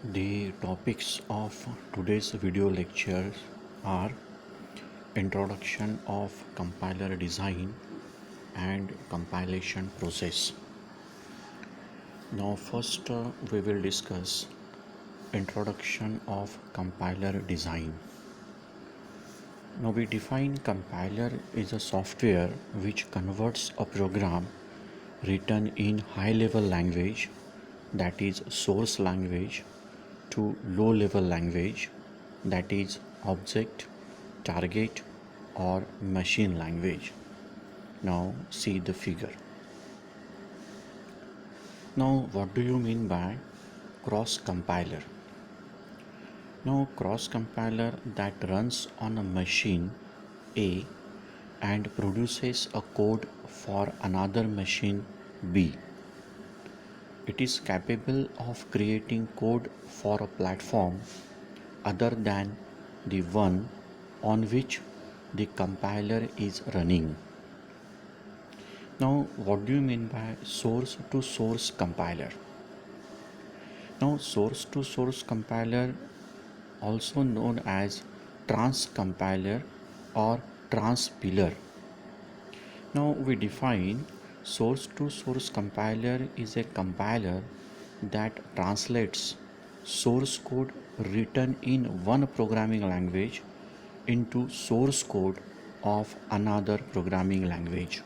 The topics of today's video lecture are introduction of compiler design and compilation process. Now first we will discuss introduction of compiler design. Now we define compiler is a software which converts a program written in high level language, that is source language, to low level language, that is object, target or machine language. Now see the figure. Now what do you mean by cross compiler? Now cross compiler that runs on a machine A and produces a code for another machine B. It is capable of creating code for a platform other than the one on which the compiler is running. Now, what do you mean by source to source compiler? Now, source to source compiler, also known as transcompiler or transpiler. Now, we define source to source compiler is a compiler that translates source code written in one programming language into source code of another programming language.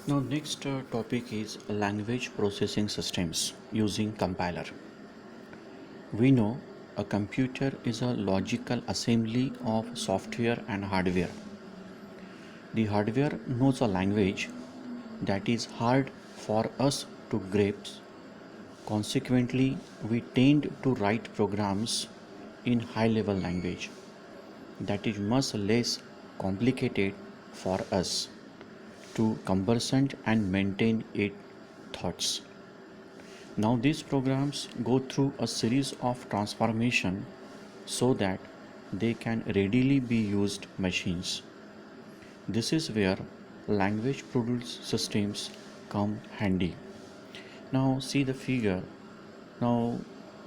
Now next topic is language processing systems using compiler. We know a computer is a logical assembly of software and hardware. The hardware knows a language that is hard for us to grasp. Consequently, we tend to write programs in high level language that is much less complicated for us to cumbersome and maintain its thoughts. Now these programs go through a series of transformation so that they can readily be used machines. This is where language produced systems come handy. Now see the figure. Now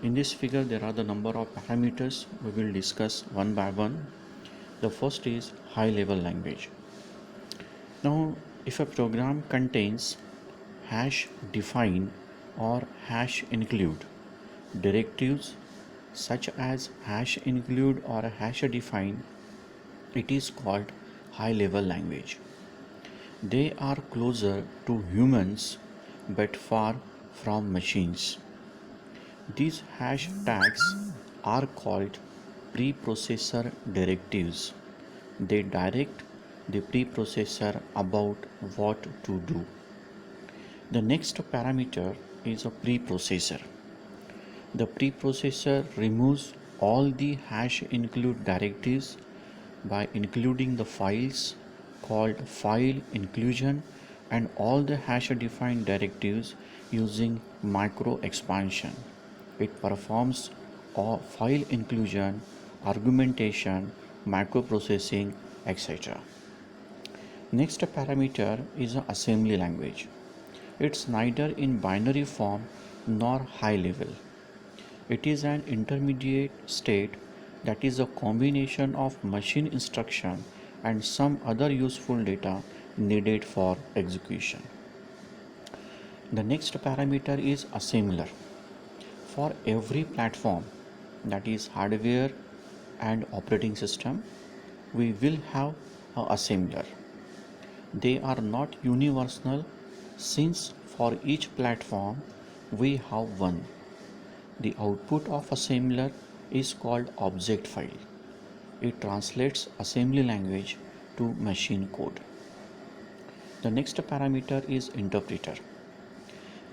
in this figure there are the number of parameters we will discuss one by one. The first is high level language. Now if a program contains hash define or hash include directives such as hash include or hash define, it is called high level language. They are closer to humans but far from machines. These hash tags are called preprocessor directives. They direct the preprocessor about what to do. The next parameter is a preprocessor. The preprocessor removes all the hash include directives by including the files called file inclusion and all the hash defined directives using micro expansion. It performs file inclusion, argumentation, microprocessing, etc. Next parameter is an assembly language. It's neither in binary form nor high level. It is an intermediate state that is a combination of machine instruction and some other useful data needed for execution. The next parameter is assembler. For every platform, that is hardware and operating system, we will have an assembler. They are not universal since for each platform we have one. The output of assembler is called object file. It translates assembly language to machine code. The next parameter is interpreter.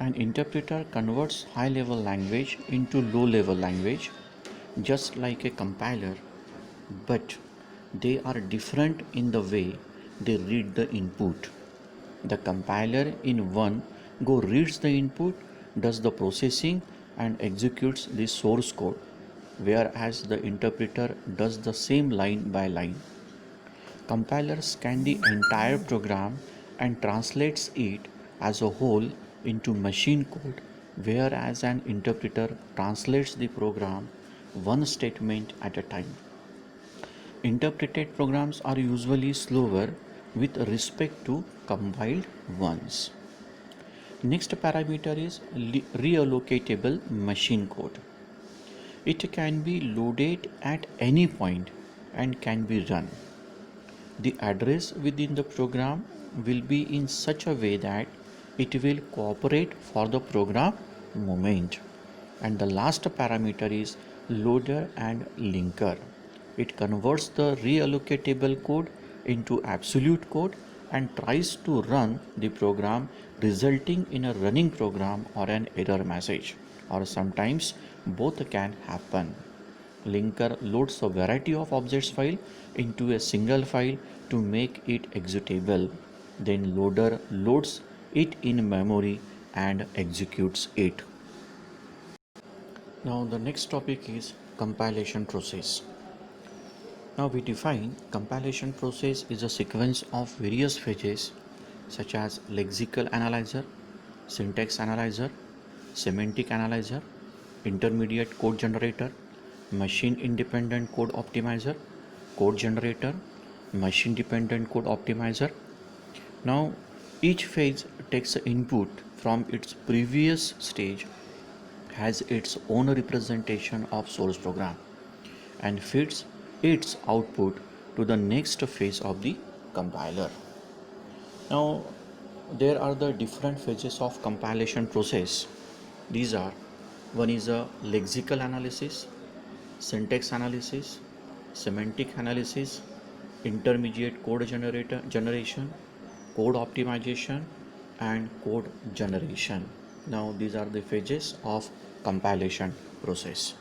An interpreter converts high level language into low level language just like a compiler, but they are different in the way they read the input. The compiler in one go reads the input, does the processing and executes the source code, whereas the interpreter does the same line by line. Compiler scans the entire program and translates it as a whole into machine code whereas an interpreter translates the program one statement at a time. Interpreted programs are usually slower with respect to compiled ones. Next parameter is reallocatable machine code. It can be loaded at any point and can be run. The address within the program will be in such a way that it will cooperate for the program moment. And the last parameter is loader and linker. It converts the reallocatable code into absolute code and tries to run the program, resulting in a running program or an error message, or sometimes both can happen. Linker loads a variety of objects file into a single file to make it executable. Then loader loads it in memory and executes it. Now the next topic is compilation process. Now we define compilation process is a sequence of various phases such as lexical analyzer, syntax analyzer, semantic analyzer, intermediate code generator, machine independent code optimizer, code generator, machine dependent code optimizer. Now each phase takes input from its previous stage, has its own representation of source program, and feeds its output to the next phase of the compiler. Now there are the different phases of compilation process. These are: one is a lexical analysis, syntax analysis, semantic analysis, intermediate code generation, code optimization, and code generation. Now these are the phases of compilation process.